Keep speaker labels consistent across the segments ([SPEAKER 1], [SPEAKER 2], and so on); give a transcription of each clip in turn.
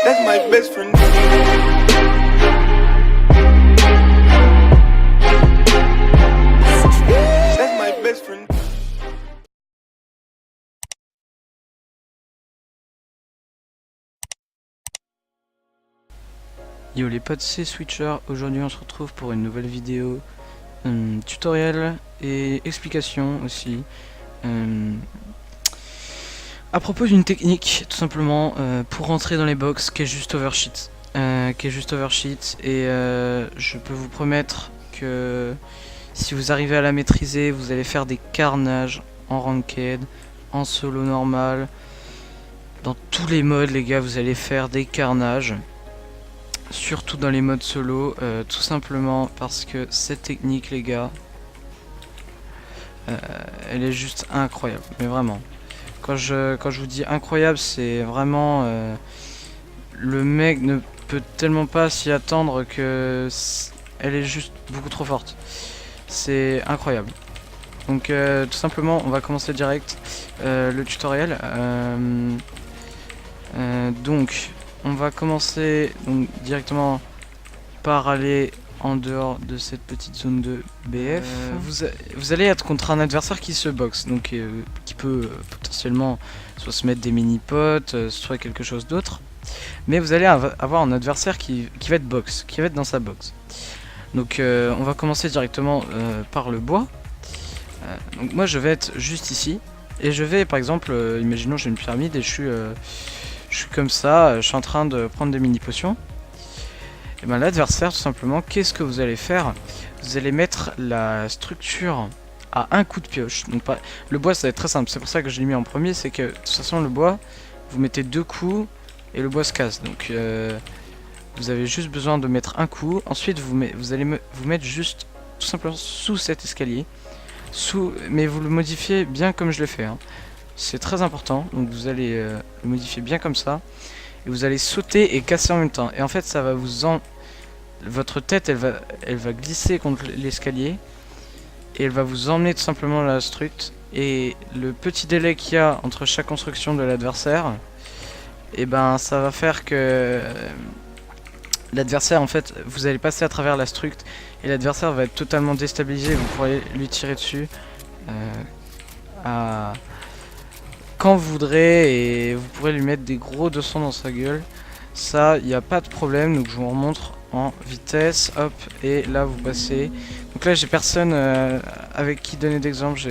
[SPEAKER 1] That's my best friend. That's my best friend.
[SPEAKER 2] Yo les potes, c'est Switcher. Aujourd'hui on se retrouve pour une nouvelle vidéo tutoriel et explication aussi à propos d'une technique tout simplement pour rentrer dans les box qui est juste oversheet et je peux vous promettre que si vous arrivez à la maîtriser, vous allez faire des carnages en ranked, en solo normal, dans tous les modes les gars, vous allez faire des carnages. Surtout dans les modes solo, tout simplement parce que cette technique les gars, elle est juste incroyable, mais vraiment. Quand je vous dis incroyable, c'est vraiment le mec ne peut tellement pas s'y attendre que elle est juste beaucoup trop forte. C'est incroyable. Donc tout simplement, on va commencer direct le tutoriel. Donc on va commencer donc directement par aller en dehors de cette petite zone de BF. Vous allez être contre un adversaire qui se boxe, donc qui peut potentiellement soit se mettre des mini-potes, soit quelque chose d'autre. Mais vous allez avoir un adversaire qui va être box, qui va être dans sa box. Donc on va commencer directement par le bois. Donc moi je vais être juste ici. Et je vais par exemple, imaginons j'ai une pyramide et je suis comme ça, je suis en train de prendre des mini potions. Et bien l'adversaire tout simplement, qu'est-ce que vous allez faire? Vous allez mettre la structure à un coup de pioche. Donc le bois ça va être très simple, c'est pour ça que je l'ai mis en premier, c'est que de toute façon le bois, vous mettez deux coups et le bois se casse. Donc vous avez juste besoin de mettre un coup, ensuite vous allez vous mettre juste tout simplement sous cet escalier. Mais vous le modifiez bien comme je l'ai fait, hein. C'est très important, donc vous allez le modifier bien comme ça. Et vous allez sauter et casser en même temps. Et en fait ça va votre tête elle va glisser contre l'escalier. Et elle va vous emmener tout simplement la struct. Et le petit délai qu'il y a entre chaque construction de l'adversaire, et ben ça va faire que l'adversaire en fait vous allez passer à travers la struct. Et l'adversaire va être totalement déstabilisé. Vous pourrez lui tirer dessus quand vous voudrez, et vous pourrez lui mettre des gros 200 dans sa gueule. Ça, il n'y a pas de problème. Donc je vous remontre en vitesse. Hop, et là vous passez. Donc là j'ai personne avec qui donner d'exemple.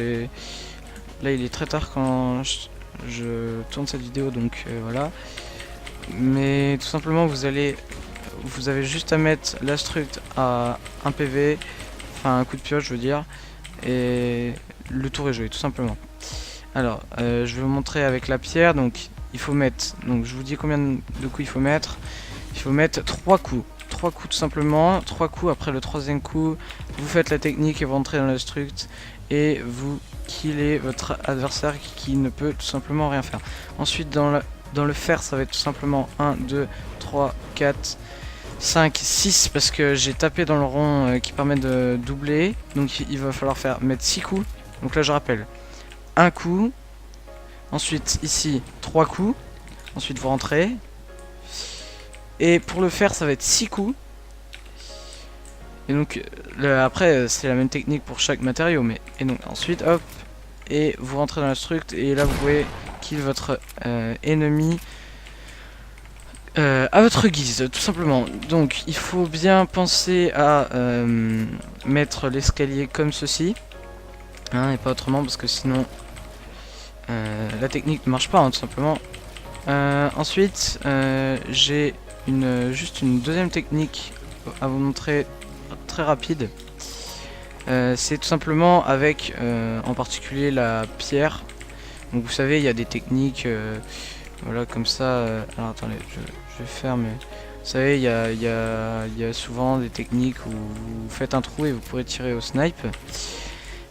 [SPEAKER 2] Là il est très tard quand je tourne cette vidéo, donc voilà. Mais tout simplement vous avez juste à mettre la struct à 1 PV, enfin un coup de pioche je veux dire, et le tour est joué tout simplement. Alors je vais vous montrer avec la pierre. Donc il faut mettre, donc je vous dis combien de coups il faut mettre. Il faut mettre 3 coups, 3 coups tout simplement, 3 coups. Après le troisième coup vous faites la technique et vous rentrez dans la struct et vous killez votre adversaire qui ne peut tout simplement rien faire. Ensuite dans le fer ça va être tout simplement 1, 2, 3, 4, 5, 6 parce que j'ai tapé dans le rond qui permet de doubler. Donc il va falloir mettre 6 coups. Donc là je rappelle, un coup, ensuite ici 3 coups, ensuite vous rentrez. Et pour le faire ça va être 6 coups. Et donc après c'est la même technique pour chaque matériau, mais et donc ensuite hop, et vous rentrez dans la struct et là vous pouvez kill votre ennemi à votre guise tout simplement. Donc il faut bien penser à mettre l'escalier comme ceci, hein, et pas autrement, parce que sinon la technique ne marche pas, hein, tout simplement. Ensuite j'ai juste une deuxième technique à vous montrer très rapide. C'est tout simplement avec en particulier la pierre. Donc vous savez il y a des techniques voilà comme ça. Alors attendez, je vais faire, mais vous savez il y a souvent des techniques où vous faites un trou et vous pourrez tirer au snipe.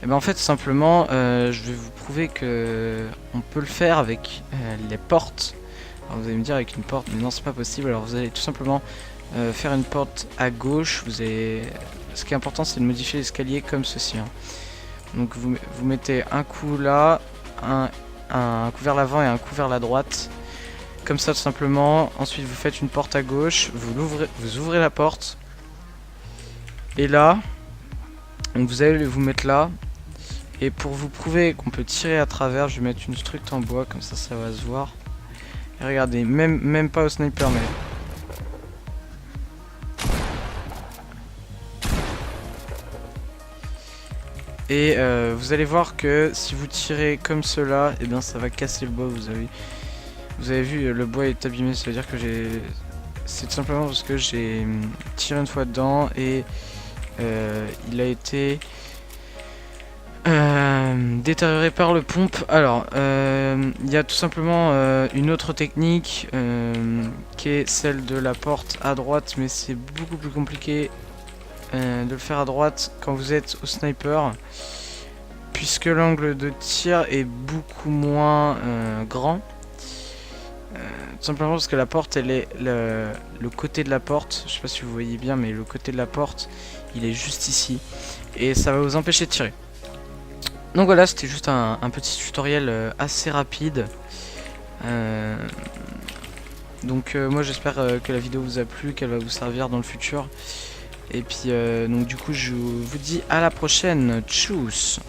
[SPEAKER 2] Et ben en fait simplement je vais vous prouver que on peut le faire avec les portes. Alors vous allez me dire avec une porte, mais non c'est pas possible. Alors vous allez tout simplement faire une porte à gauche. Ce qui est important c'est de modifier l'escalier comme ceci, hein. Donc vous mettez un coup là, un coup vers l'avant et un coup vers la droite. comme ça tout simplement. Ensuite vous faites une porte à gauche, vous ouvrez la porte. Et là, donc vous allez vous mettre là. Et pour vous prouver qu'on peut tirer à travers, je vais mettre une structe en bois, comme ça ça va se voir. Et regardez, même pas au sniper mais... Et vous allez voir que si vous tirez comme cela, et bien ça va casser le bois. Vous avez vu, le bois est abîmé, ça veut dire que c'est tout simplement parce que j'ai tiré une fois dedans et il a été détérioré par le pompe. Alors, il y a tout simplement une autre technique qui est celle de la porte à droite, mais c'est beaucoup plus compliqué de le faire à droite quand vous êtes au sniper, puisque l'angle de tir est beaucoup moins grand. Tout simplement parce que la porte, elle est le côté de la porte, je sais pas si vous voyez bien, mais le côté de la porte, il est juste ici, et ça va vous empêcher de tirer. Donc voilà, c'était juste un petit tutoriel assez rapide. Donc moi j'espère que la vidéo vous a plu, qu'elle va vous servir dans le futur. Et puis donc du coup je vous dis à la prochaine. Tchuss.